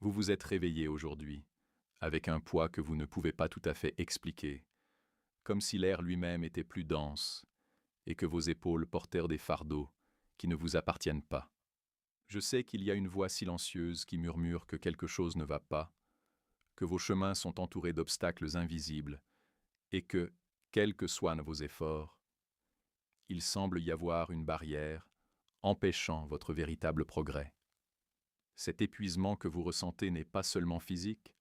Vous vous êtes réveillé aujourd'hui, avec un poids que vous ne pouvez pas tout à fait expliquer, comme si l'air lui-même était plus dense, et que vos épaules portèrent des fardeaux qui ne vous appartiennent pas. Je sais qu'il y a une voix silencieuse qui murmure que quelque chose ne va pas, que vos chemins sont entourés d'obstacles invisibles, et que, quels que soient vos efforts, il semble y avoir une barrière empêchant votre véritable progrès. Cet épuisement que vous ressentez n'est pas seulement physique,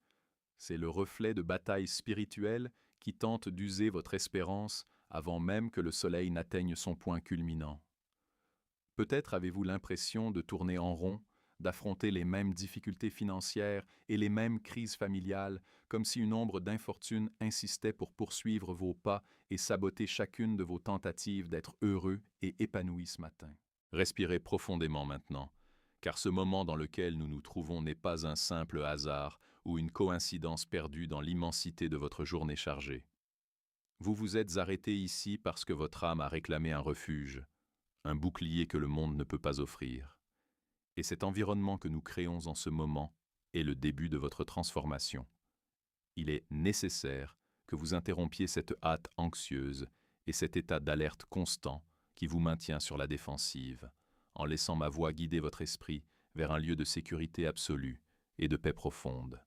c'est le reflet de batailles spirituelles qui tentent d'user votre espérance avant même que le soleil n'atteigne son point culminant. Peut-être avez-vous l'impression de tourner en rond, d'affronter les mêmes difficultés financières et les mêmes crises familiales, comme si une ombre d'infortune insistait pour poursuivre vos pas et saboter chacune de vos tentatives d'être heureux et épanoui ce matin. Respirez profondément maintenant, car ce moment dans lequel nous nous trouvons n'est pas un simple hasard ou une coïncidence perdue dans l'immensité de votre journée chargée. Vous vous êtes arrêté ici parce que votre âme a réclamé un refuge, un bouclier que le monde ne peut pas offrir. Et cet environnement que nous créons en ce moment est le début de votre transformation. Il est nécessaire que vous interrompiez cette hâte anxieuse et cet état d'alerte constant qui vous maintient sur la défensive, en laissant ma voix guider votre esprit vers un lieu de sécurité absolue et de paix profonde.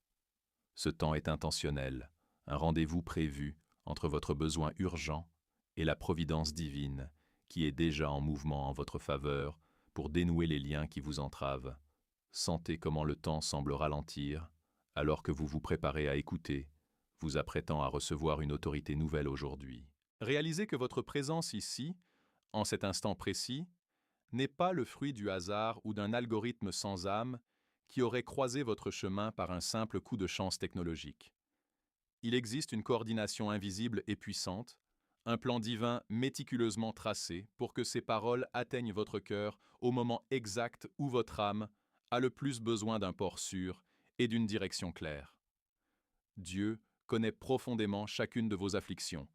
Ce temps est intentionnel, un rendez-vous prévu entre votre besoin urgent et la providence divine qui est déjà en mouvement en votre faveur pour dénouer les liens qui vous entravent. Sentez comment le temps semble ralentir alors que vous vous préparez à écouter, vous apprêtant à recevoir une autorité nouvelle aujourd'hui. Réalisez que votre présence ici, en cet instant précis, n'est pas le fruit du hasard ou d'un algorithme sans âme qui aurait croisé votre chemin par un simple coup de chance technologique. Il existe une coordination invisible et puissante, un plan divin méticuleusement tracé pour que ces paroles atteignent votre cœur au moment exact où votre âme a le plus besoin d'un port sûr et d'une direction claire. Dieu connaît profondément chacune de vos afflictions,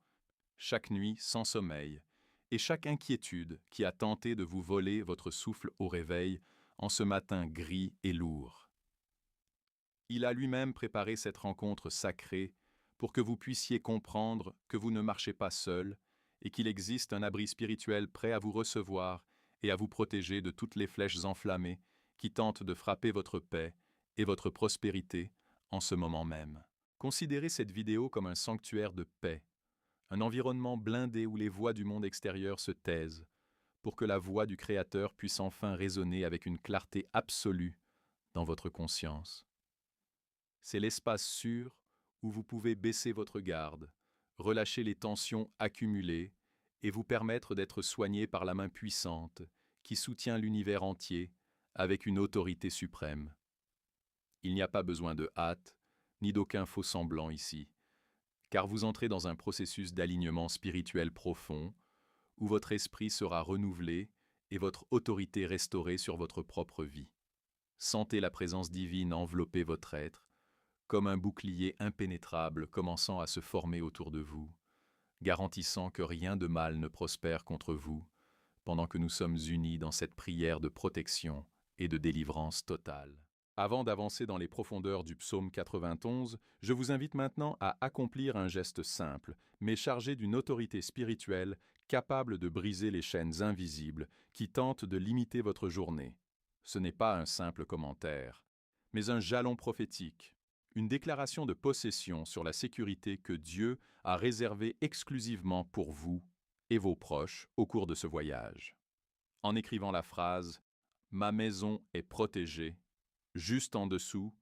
chaque nuit sans sommeil, et chaque inquiétude qui a tenté de vous voler votre souffle au réveil en ce matin gris et lourd. Il a lui-même préparé cette rencontre sacrée pour que vous puissiez comprendre que vous ne marchez pas seul et qu'il existe un abri spirituel prêt à vous recevoir et à vous protéger de toutes les flèches enflammées qui tentent de frapper votre paix et votre prospérité en ce moment même. Considérez cette vidéo comme un sanctuaire de paix, un environnement blindé où les voix du monde extérieur se taisent, pour que la voix du Créateur puisse enfin résonner avec une clarté absolue dans votre conscience. C'est l'espace sûr où vous pouvez baisser votre garde, relâcher les tensions accumulées et vous permettre d'être soigné par la main puissante qui soutient l'univers entier avec une autorité suprême. Il n'y a pas besoin de hâte, ni d'aucun faux semblant ici, car vous entrez dans un processus d'alignement spirituel profond, où votre esprit sera renouvelé et votre autorité restaurée sur votre propre vie. Sentez la présence divine envelopper votre être, comme un bouclier impénétrable commençant à se former autour de vous, garantissant que rien de mal ne prospère contre vous, pendant que nous sommes unis dans cette prière de protection et de délivrance totale. Avant d'avancer dans les profondeurs du psaume 91, je vous invite maintenant à accomplir un geste simple, mais chargé d'une autorité spirituelle capable de briser les chaînes invisibles qui tentent de limiter votre journée. Ce n'est pas un simple commentaire, mais un jalon prophétique, une déclaration de possession sur la sécurité que Dieu a réservée exclusivement pour vous et vos proches au cours de ce voyage. En écrivant la phrase « Ma maison est protégée », juste en dessous,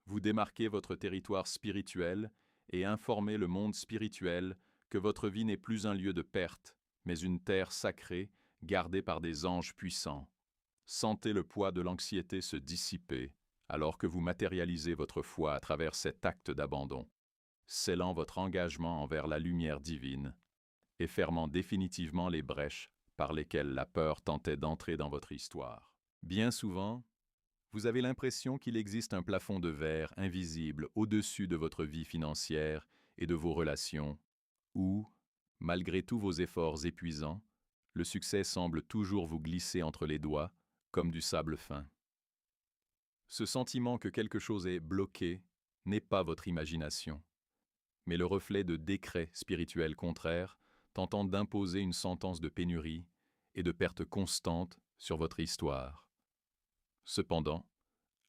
vous démarquez votre territoire spirituel et informez le monde spirituel que votre vie n'est plus un lieu de perte, mais une terre sacrée gardée par des anges puissants. Sentez le poids de l'anxiété se dissiper alors que vous matérialisez votre foi à travers cet acte d'abandon, scellant votre engagement envers la lumière divine et fermant définitivement les brèches par lesquelles la peur tentait d'entrer dans votre histoire. Bien souvent, vous avez l'impression qu'il existe un plafond de verre invisible au-dessus de votre vie financière et de vos relations, où, malgré tous vos efforts épuisants, le succès semble toujours vous glisser entre les doigts comme du sable fin. Ce sentiment que quelque chose est bloqué n'est pas votre imagination, mais le reflet de décrets spirituels contraires tentant d'imposer une sentence de pénurie et de perte constante sur votre histoire. Cependant,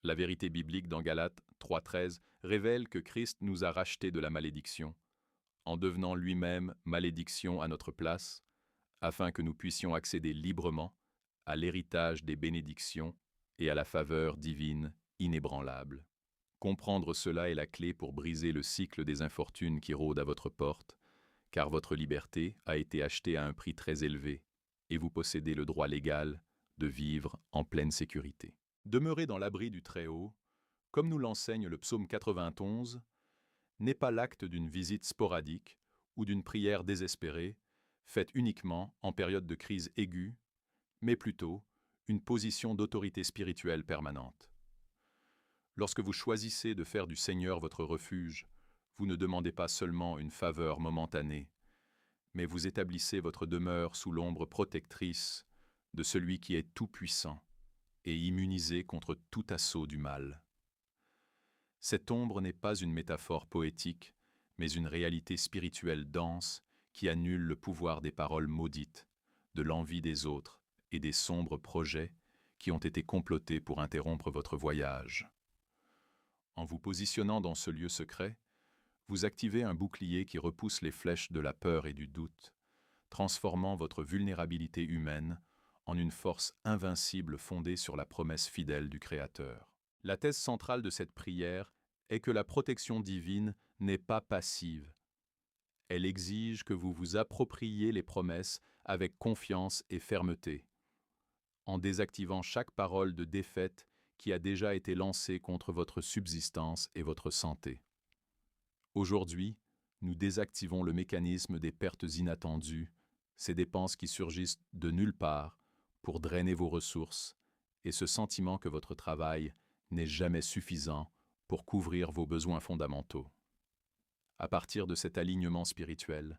la vérité biblique dans Galates 3,13 révèle que Christ nous a rachetés de la malédiction, en devenant lui-même malédiction à notre place, afin que nous puissions accéder librement à l'héritage des bénédictions et à la faveur divine inébranlable. Comprendre cela est la clé pour briser le cycle des infortunes qui rôdent à votre porte, car votre liberté a été achetée à un prix très élevé, et vous possédez le droit légal de vivre en pleine sécurité. Demeurer dans l'abri du Très-Haut, comme nous l'enseigne le psaume 91, n'est pas l'acte d'une visite sporadique ou d'une prière désespérée, faite uniquement en période de crise aiguë, mais plutôt une position d'autorité spirituelle permanente. Lorsque vous choisissez de faire du Seigneur votre refuge, vous ne demandez pas seulement une faveur momentanée, mais vous établissez votre demeure sous l'ombre protectrice de celui qui est tout-puissant et immunisé contre tout assaut du mal. Cette ombre n'est pas une métaphore poétique, mais une réalité spirituelle dense qui annule le pouvoir des paroles maudites, de l'envie des autres et des sombres projets qui ont été complotés pour interrompre votre voyage. En vous positionnant dans ce lieu secret, vous activez un bouclier qui repousse les flèches de la peur et du doute, transformant votre vulnérabilité humaine en une force invincible fondée sur la promesse fidèle du Créateur. La thèse centrale de cette prière est que la protection divine n'est pas passive. Elle exige que vous vous appropriiez les promesses avec confiance et fermeté, en désactivant chaque parole de défaite qui a déjà été lancée contre votre subsistance et votre santé. Aujourd'hui, nous désactivons le mécanisme des pertes inattendues, ces dépenses qui surgissent de nulle part pour drainer vos ressources et ce sentiment que votre travail n'est jamais suffisant pour couvrir vos besoins fondamentaux. À partir de cet alignement spirituel,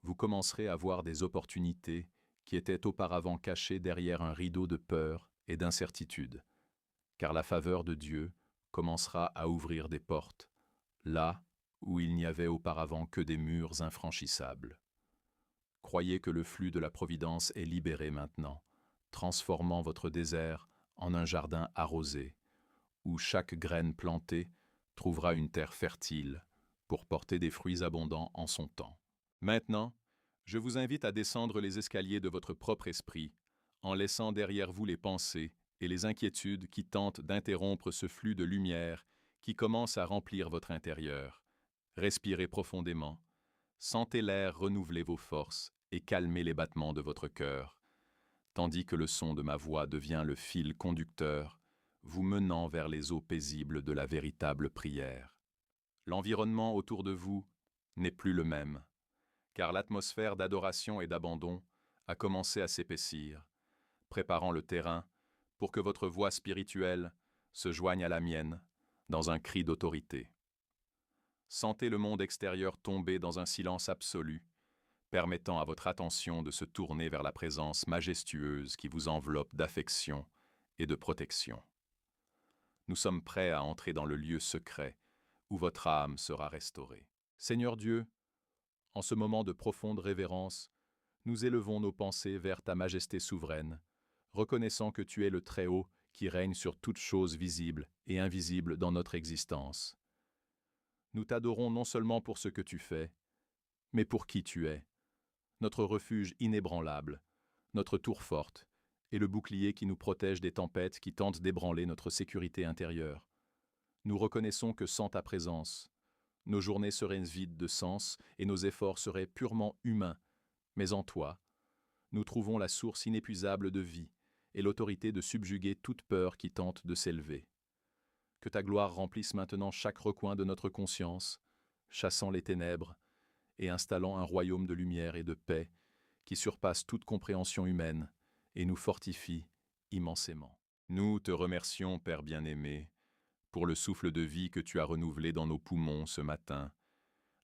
vous commencerez à voir des opportunités qui étaient auparavant cachées derrière un rideau de peur et d'incertitude, car la faveur de Dieu commencera à ouvrir des portes, là où il n'y avait auparavant que des murs infranchissables. Croyez que le flux de la providence est libéré maintenant, transformant votre désert en un jardin arrosé, où chaque graine plantée trouvera une terre fertile pour porter des fruits abondants en son temps. Maintenant, je vous invite à descendre les escaliers de votre propre esprit, en laissant derrière vous les pensées et les inquiétudes qui tentent d'interrompre ce flux de lumière qui commence à remplir votre intérieur. Respirez profondément, sentez l'air renouveler vos forces et calmer les battements de votre cœur, tandis que le son de ma voix devient le fil conducteur, vous menant vers les eaux paisibles de la véritable prière. L'environnement autour de vous n'est plus le même, car l'atmosphère d'adoration et d'abandon a commencé à s'épaissir, préparant le terrain pour que votre voix spirituelle se joigne à la mienne dans un cri d'autorité. Sentez le monde extérieur tomber dans un silence absolu, permettant à votre attention de se tourner vers la présence majestueuse qui vous enveloppe d'affection et de protection. Nous sommes prêts à entrer dans le lieu secret où votre âme sera restaurée. Seigneur Dieu, en ce moment de profonde révérence, nous élevons nos pensées vers ta majesté souveraine, reconnaissant que tu es le Très-Haut qui règne sur toute chose visible et invisible dans notre existence. Nous t'adorons non seulement pour ce que tu fais, mais pour qui tu es, notre refuge inébranlable, notre tour forte et le bouclier qui nous protège des tempêtes qui tentent d'ébranler notre sécurité intérieure. Nous reconnaissons que sans ta présence, nos journées seraient vides de sens et nos efforts seraient purement humains, mais en toi, nous trouvons la source inépuisable de vie et l'autorité de subjuguer toute peur qui tente de s'élever. Que ta gloire remplisse maintenant chaque recoin de notre conscience, chassant les ténèbres et installant un royaume de lumière et de paix qui surpasse toute compréhension humaine et nous fortifie immensément. Nous te remercions, Père bien-aimé, pour le souffle de vie que tu as renouvelé dans nos poumons ce matin,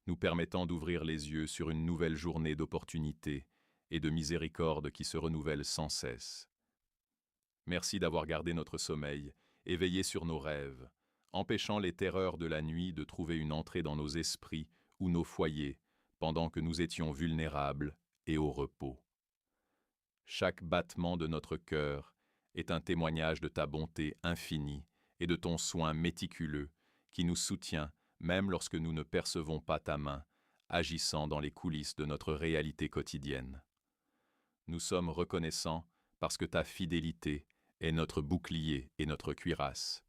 nous permettant d'ouvrir les yeux sur une nouvelle journée d'opportunités et de miséricorde qui se renouvelle sans cesse. Merci d'avoir gardé notre sommeil et veiller sur nos rêves, empêchant les terreurs de la nuit de trouver une entrée dans nos esprits ou nos foyers, pendant que nous étions vulnérables et au repos. Chaque battement de notre cœur est un témoignage de ta bonté infinie et de ton soin méticuleux qui nous soutient même lorsque nous ne percevons pas ta main, agissant dans les coulisses de notre réalité quotidienne. Nous sommes reconnaissants parce que ta fidélité est notre bouclier et notre cuirasse,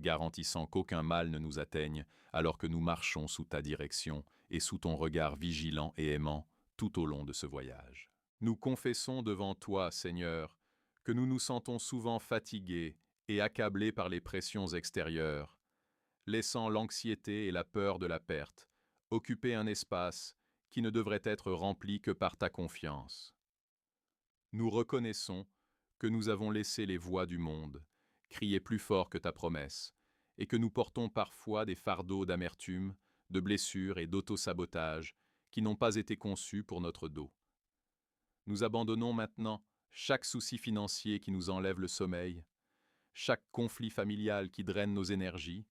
garantissant qu'aucun mal ne nous atteigne alors que nous marchons sous ta direction et sous ton regard vigilant et aimant tout au long de ce voyage. Nous confessons devant toi, Seigneur, que nous nous sentons souvent fatigués et accablés par les pressions extérieures, laissant l'anxiété et la peur de la perte occuper un espace qui ne devrait être rempli que par ta confiance. Nous reconnaissons que nous avons laissé les voix du monde crier plus fort que ta promesse, et que nous portons parfois des fardeaux d'amertume, de blessures et d'auto-sabotage qui n'ont pas été conçus pour notre dos. Nous abandonnons maintenant chaque souci financier qui nous enlève le sommeil, chaque conflit familial qui draine nos énergies,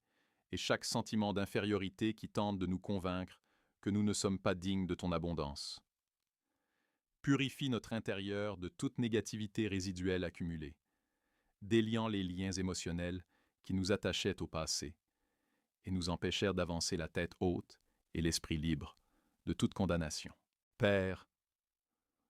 et chaque sentiment d'infériorité qui tente de nous convaincre que nous ne sommes pas dignes de ton abondance. Purifie notre intérieur de toute négativité résiduelle accumulée, déliant les liens émotionnels qui nous attachaient au passé et nous empêchèrent d'avancer la tête haute et l'esprit libre de toute condamnation. Père,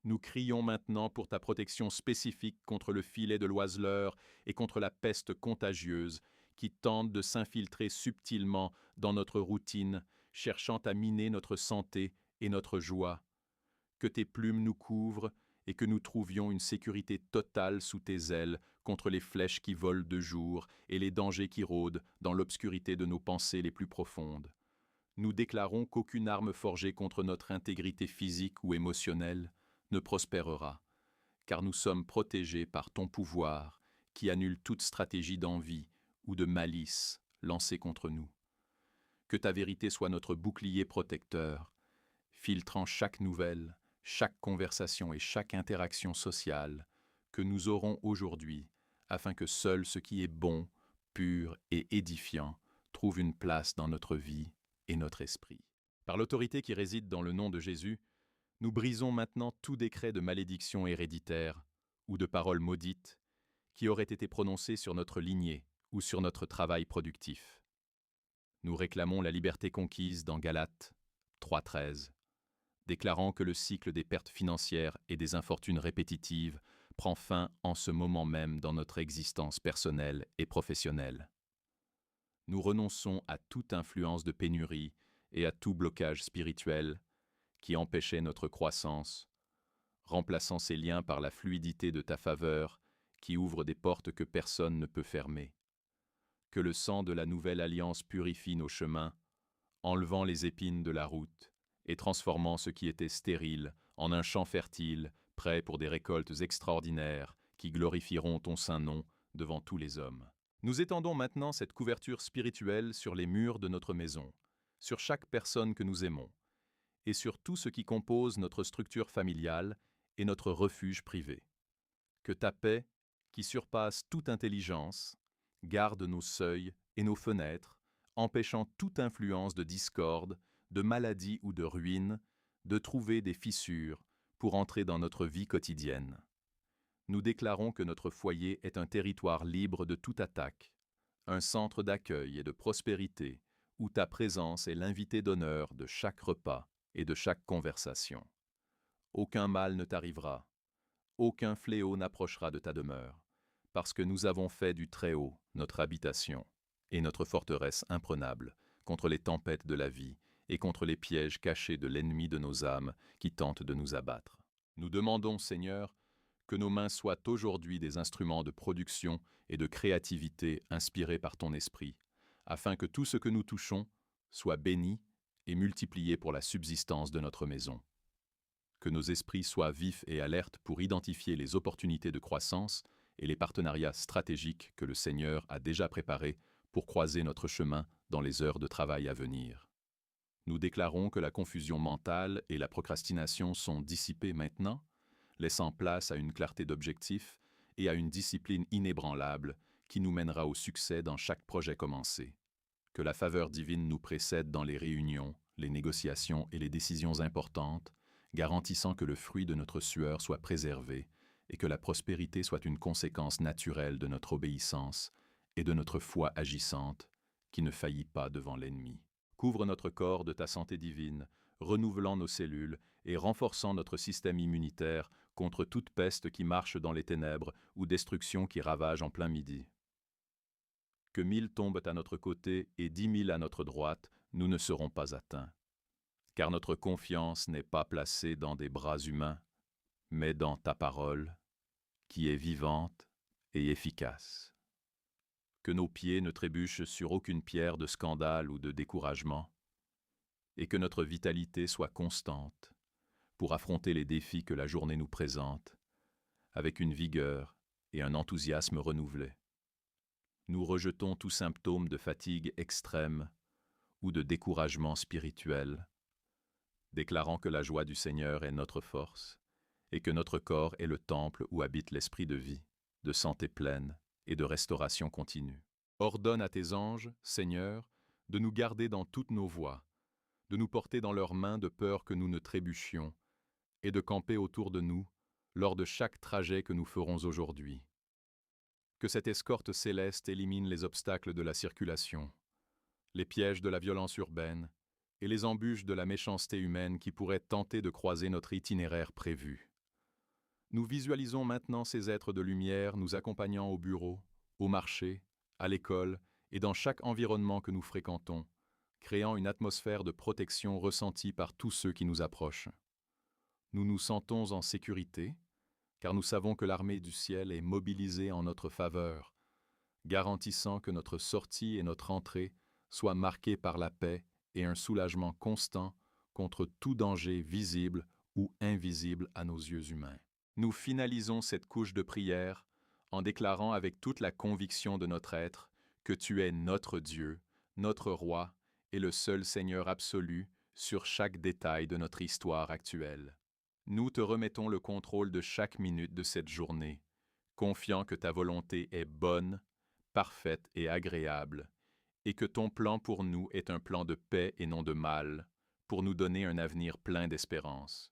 nous crions maintenant pour ta protection spécifique contre le filet de l'oiseleur et contre la peste contagieuse qui tente de s'infiltrer subtilement dans notre routine, cherchant à miner notre santé et notre joie. Que tes plumes nous couvrent et que nous trouvions une sécurité totale sous tes ailes contre les flèches qui volent de jour et les dangers qui rôdent dans l'obscurité de nos pensées les plus profondes. Nous déclarons qu'aucune arme forgée contre notre intégrité physique ou émotionnelle ne prospérera, car nous sommes protégés par ton pouvoir qui annule toute stratégie d'envie ou de malice lancée contre nous. Que ta vérité soit notre bouclier protecteur, filtrant chaque nouvelle, chaque conversation et chaque interaction sociale que nous aurons aujourd'hui, afin que seul ce qui est bon, pur et édifiant trouve une place dans notre vie et notre esprit. Par l'autorité qui réside dans le nom de Jésus, nous brisons maintenant tout décret de malédiction héréditaire ou de paroles maudites qui auraient été prononcées sur notre lignée ou sur notre travail productif. Nous réclamons la liberté conquise dans Galates 3,13, déclarant que le cycle des pertes financières et des infortunes répétitives prend fin en ce moment même dans notre existence personnelle et professionnelle. Nous renonçons à toute influence de pénurie et à tout blocage spirituel qui empêchait notre croissance, remplaçant ces liens par la fluidité de ta faveur qui ouvre des portes que personne ne peut fermer. Que le sang de la nouvelle alliance purifie nos chemins, enlevant les épines de la route et transformant ce qui était stérile en un champ fertile, prêt pour des récoltes extraordinaires qui glorifieront ton saint nom devant tous les hommes. Nous étendons maintenant cette couverture spirituelle sur les murs de notre maison, sur chaque personne que nous aimons, et sur tout ce qui compose notre structure familiale et notre refuge privé. Que ta paix, qui surpasse toute intelligence, garde nos seuils et nos fenêtres, empêchant toute influence de discorde, de maladie ou de ruine, de trouver des fissures pour entrer dans notre vie quotidienne. Nous déclarons que notre foyer est un territoire libre de toute attaque, un centre d'accueil et de prospérité, où ta présence est l'invité d'honneur de chaque repas et de chaque conversation. Aucun mal ne t'arrivera, aucun fléau n'approchera de ta demeure, parce que nous avons fait du Très-Haut notre habitation et notre forteresse imprenable contre les tempêtes de la vie et contre les pièges cachés de l'ennemi de nos âmes qui tente de nous abattre. Nous demandons, Seigneur, que nos mains soient aujourd'hui des instruments de production et de créativité inspirés par ton esprit, afin que tout ce que nous touchons soit béni et multiplié pour la subsistance de notre maison. Que nos esprits soient vifs et alertes pour identifier les opportunités de croissance et les partenariats stratégiques que le Seigneur a déjà préparés pour croiser notre chemin dans les heures de travail à venir. Nous déclarons que la confusion mentale et la procrastination sont dissipées maintenant, laissant place à une clarté d'objectifs et à une discipline inébranlable qui nous mènera au succès dans chaque projet commencé. Que la faveur divine nous précède dans les réunions, les négociations et les décisions importantes, garantissant que le fruit de notre sueur soit préservé et que la prospérité soit une conséquence naturelle de notre obéissance et de notre foi agissante, qui ne faillit pas devant l'ennemi. Couvre notre corps de ta santé divine, renouvelant nos cellules et renforçant notre système immunitaire contre toute peste qui marche dans les ténèbres ou destruction qui ravage en plein midi. Que 1000 tombent à notre côté et 10 000 à notre droite, nous ne serons pas atteints. Car notre confiance n'est pas placée dans des bras humains, mais dans ta parole, qui est vivante et efficace. Que nos pieds ne trébuchent sur aucune pierre de scandale ou de découragement, et que notre vitalité soit constante pour affronter les défis que la journée nous présente, avec une vigueur et un enthousiasme renouvelés. Nous rejetons tout symptôme de fatigue extrême ou de découragement spirituel, déclarant que la joie du Seigneur est notre force et que notre corps est le temple où habite l'esprit de vie, de santé pleine et de restauration continue. Ordonne à tes anges, Seigneur, de nous garder dans toutes nos voies, de nous porter dans leurs mains de peur que nous ne trébuchions, et de camper autour de nous lors de chaque trajet que nous ferons aujourd'hui. Que cette escorte céleste élimine les obstacles de la circulation, les pièges de la violence urbaine et les embûches de la méchanceté humaine qui pourraient tenter de croiser notre itinéraire prévu. Nous visualisons maintenant ces êtres de lumière nous accompagnant au bureau, au marché, à l'école et dans chaque environnement que nous fréquentons, créant une atmosphère de protection ressentie par tous ceux qui nous approchent. Nous nous sentons en sécurité, car nous savons que l'armée du ciel est mobilisée en notre faveur, garantissant que notre sortie et notre entrée soient marquées par la paix et un soulagement constant contre tout danger visible ou invisible à nos yeux humains. Nous finalisons cette couche de prière en déclarant avec toute la conviction de notre être que tu es notre Dieu, notre Roi et le seul Seigneur absolu sur chaque détail de notre histoire actuelle. Nous te remettons le contrôle de chaque minute de cette journée, confiant que ta volonté est bonne, parfaite et agréable, et que ton plan pour nous est un plan de paix et non de mal, pour nous donner un avenir plein d'espérance.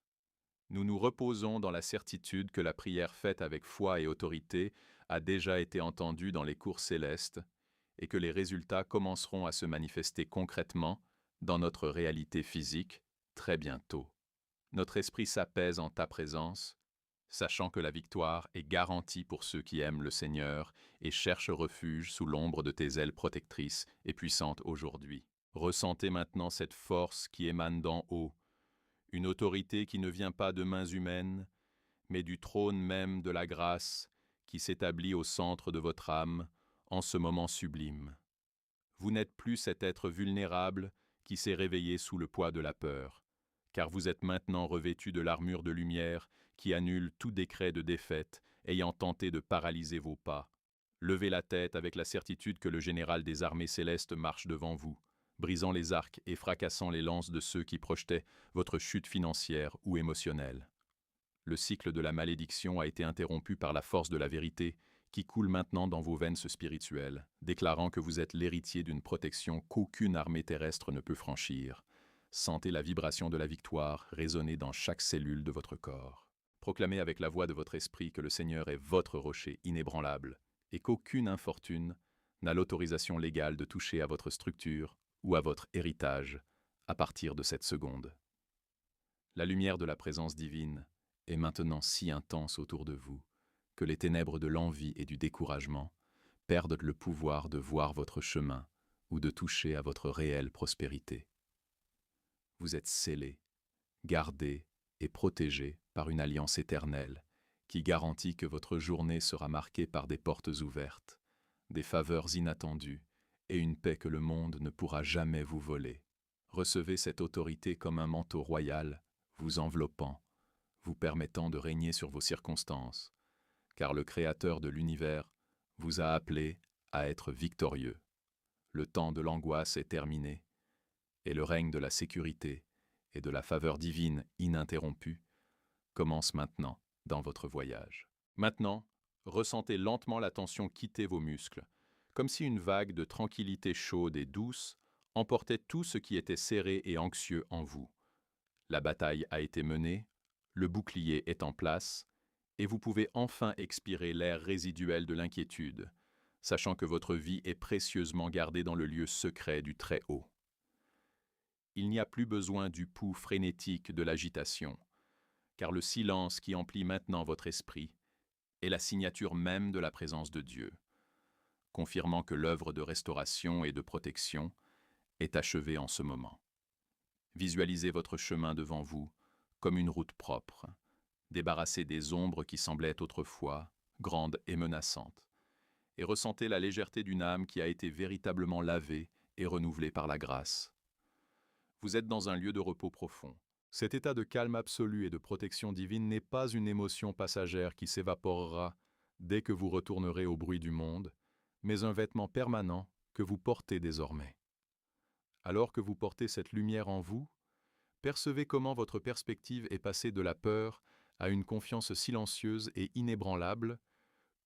Nous nous reposons dans la certitude que la prière faite avec foi et autorité a déjà été entendue dans les cours célestes, et que les résultats commenceront à se manifester concrètement dans notre réalité physique très bientôt. Notre esprit s'apaise en ta présence, sachant que la victoire est garantie pour ceux qui aiment le Seigneur et cherchent refuge sous l'ombre de tes ailes protectrices et puissantes aujourd'hui. Ressentez maintenant cette force qui émane d'en haut, une autorité qui ne vient pas de mains humaines, mais du trône même de la grâce qui s'établit au centre de votre âme en ce moment sublime. Vous n'êtes plus cet être vulnérable qui s'est réveillé sous le poids de la peur, car vous êtes maintenant revêtu de l'armure de lumière qui annule tout décret de défaite ayant tenté de paralyser vos pas. Levez la tête avec la certitude que le général des armées célestes marche devant vous, brisant les arcs et fracassant les lances de ceux qui projetaient votre chute financière ou émotionnelle. Le cycle de la malédiction a été interrompu par la force de la vérité qui coule maintenant dans vos veines spirituelles, déclarant que vous êtes l'héritier d'une protection qu'aucune armée terrestre ne peut franchir. Sentez la vibration de la victoire résonner dans chaque cellule de votre corps. Proclamez avec la voix de votre esprit que le Seigneur est votre rocher inébranlable et qu'aucune infortune n'a l'autorisation légale de toucher à votre structure ou à votre héritage à partir de cette seconde. La lumière de la présence divine est maintenant si intense autour de vous que les ténèbres de l'envie et du découragement perdent le pouvoir de voir votre chemin ou de toucher à votre réelle prospérité. Vous êtes scellés, gardés et protégés par une alliance éternelle qui garantit que votre journée sera marquée par des portes ouvertes, des faveurs inattendues et une paix que le monde ne pourra jamais vous voler. Recevez cette autorité comme un manteau royal vous enveloppant, vous permettant de régner sur vos circonstances, car le Créateur de l'univers vous a appelé à être victorieux. Le temps de l'angoisse est terminé, et le règne de la sécurité et de la faveur divine ininterrompue commence maintenant dans votre voyage. Maintenant, Ressentez lentement la tension quitter vos muscles, comme si une vague de tranquillité chaude et douce emportait tout ce qui était serré et anxieux en vous. La bataille a été menée, le bouclier est en place, et vous pouvez enfin expirer l'air résiduel de l'inquiétude, sachant que votre vie est précieusement gardée dans le lieu secret du Très-Haut. Il n'y a plus besoin du pouls frénétique de l'agitation, car le silence qui emplit maintenant votre esprit est la signature même de la présence de Dieu, confirmant que l'œuvre de restauration et de protection est achevée en ce moment. Visualisez votre chemin devant vous comme une route propre, débarrassée des ombres qui semblaient autrefois grandes et menaçantes, et ressentez la légèreté d'une âme qui a été véritablement lavée et renouvelée par la grâce. Vous êtes dans un lieu de repos profond. Cet état de calme absolu et de protection divine n'est pas une émotion passagère qui s'évaporera dès que vous retournerez au bruit du monde, mais un vêtement permanent que vous portez désormais. Alors que vous portez cette lumière en vous, percevez comment votre perspective est passée de la peur à une confiance silencieuse et inébranlable,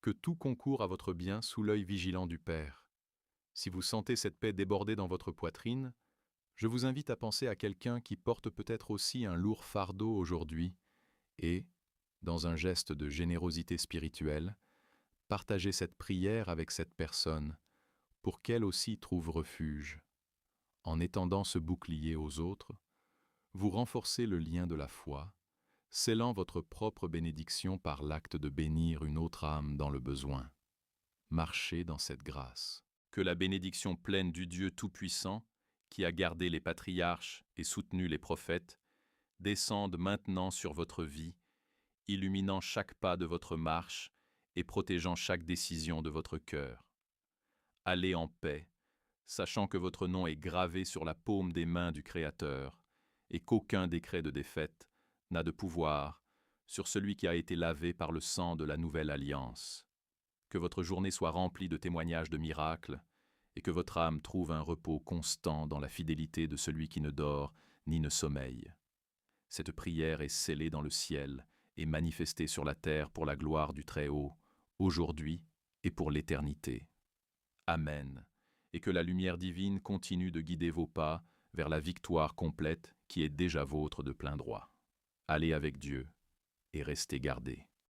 que tout concourt à votre bien sous l'œil vigilant du Père. Si vous sentez cette paix déborder dans votre poitrine, je vous invite à penser à quelqu'un qui porte peut-être aussi un lourd fardeau aujourd'hui et, dans un geste de générosité spirituelle, partagez cette prière avec cette personne pour qu'elle aussi trouve refuge. En étendant ce bouclier aux autres, vous renforcez le lien de la foi, scellant votre propre bénédiction par l'acte de bénir une autre âme dans le besoin. Marchez dans cette grâce. Que la bénédiction pleine du Dieu Tout-Puissant, qui a gardé les patriarches et soutenu les prophètes, descende maintenant sur votre vie, illuminant chaque pas de votre marche et protégeant chaque décision de votre cœur. Allez en paix, sachant que votre nom est gravé sur la paume des mains du Créateur, et qu'aucun décret de défaite n'a de pouvoir sur celui qui a été lavé par le sang de la nouvelle alliance. Que votre journée soit remplie de témoignages de miracles, et que votre âme trouve un repos constant dans la fidélité de celui qui ne dort ni ne sommeille. Cette prière est scellée dans le ciel et manifestée sur la terre pour la gloire du Très-Haut, aujourd'hui et pour l'éternité. Amen. Et que la lumière divine continue de guider vos pas vers la victoire complète qui est déjà vôtre de plein droit. Allez avec Dieu et restez gardés.